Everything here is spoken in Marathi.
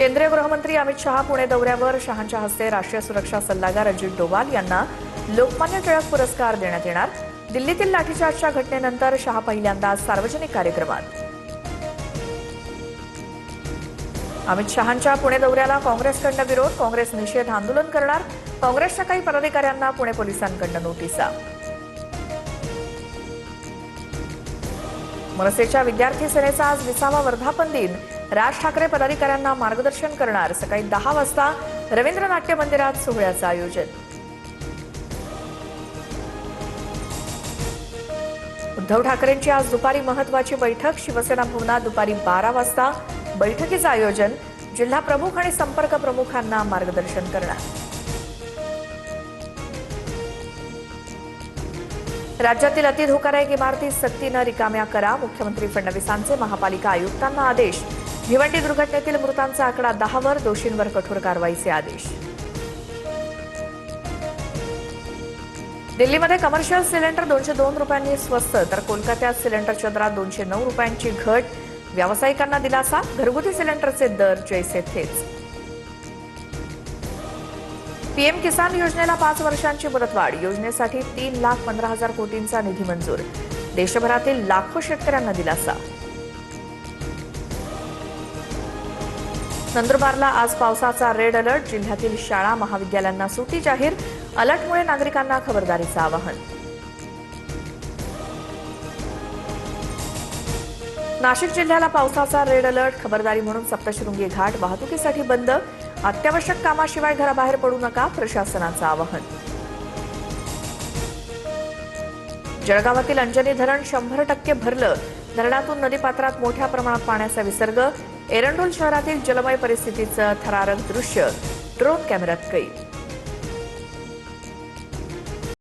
केंद्रीय गृहमंत्री अमित शहा पुणे दौऱ्यावर. शहांच्या हस्ते राष्ट्रीय सुरक्षा सल्लागार अजित डोवाल यांना लोकमान्य टिळक पुरस्कार देण्यात येणार. दिल्लीतील लाठीचार्जच्या घटनेनंतर शहा पहिल्यांदाच सार्वजनिक कार्यक्रमात. अमित शहांच्या पुणे दौऱ्याला काँग्रेसकडून विरोध. काँग्रेस निषेध आंदोलन करणार. काँग्रेसच्या काही पदाधिकाऱ्यांना पुणे पोलिसांकडून नोटिसा. मनसेच्या विद्यार्थी सेनेचा आज 20वा वर्धापन दिन. राज ठाकरे पदाधिकाऱ्यांना मार्गदर्शन करणार. सकाळी 10 वाजता रवींद्र नाट्य मंदिरात सोहळ्याचं आयोजन. उद्धव ठाकरेंची आज दुपारी महत्वाची बैठक. शिवसेना भवनात दुपारी 12 वाजता बैठकीचं आयोजन. जिल्हा प्रमुख आणि संपर्क प्रमुखांना मार्गदर्शन करणार. राज्यातील अतिधोकादायक इमारती सक्तीनं रिकाम्या करा. मुख्यमंत्री फडणवीसांचे महापालिका आयुक्तांना आदेश. भिवंडी दुर्घटनेतील मृतांचा आकडा 10 वर. दोषींवर कठोर कारवाईचे आदेश. दिल्लीमध्ये कमर्शियल सिलेंडर 202 रुपयांनी स्वस्त, तर कोलकात्यात सिलेंडरच्या दरात 209 रुपयांची घट. व्यावसायिकांना दिलासा. घरगुती सिलेंडरचे दर जैसे थेच. पीएम किसान योजनेला 5 वर्षांची मुदतवाढ. योजनेसाठी 3,15,000 कोटींचा निधी मंजूर. देशभरातील लाखो शेतकऱ्यांना दिलासा. नंदुरबारला आज पावसाचा रेड अलर्ट. जिल्ह्यातील शाळा महाविद्यालयांना सुट्टी जाहीर. अलर्टमुळे नागरिकांना खबरदारीचं आवाहन. नाशिक जिल्ह्याला पावसाचा रेड अलर्ट. खबरदारी म्हणून सप्तशृंगी घाट वाहतुकीसाठी बंद. अत्यावश्यक कामाशिवाय घराबाहेर पडू नका. प्रशासनाचं आवाहन. जळगावातील अंजनी धरण 100% भरलं. धरणातून नदीपात्रात मोठ्या प्रमाणात पाण्याचा विसर्ग. एरंडोल शहरातील जलमय परिस्थितीचं थरारक दृश्य ड्रोन कॅमेऱ्यात कैद.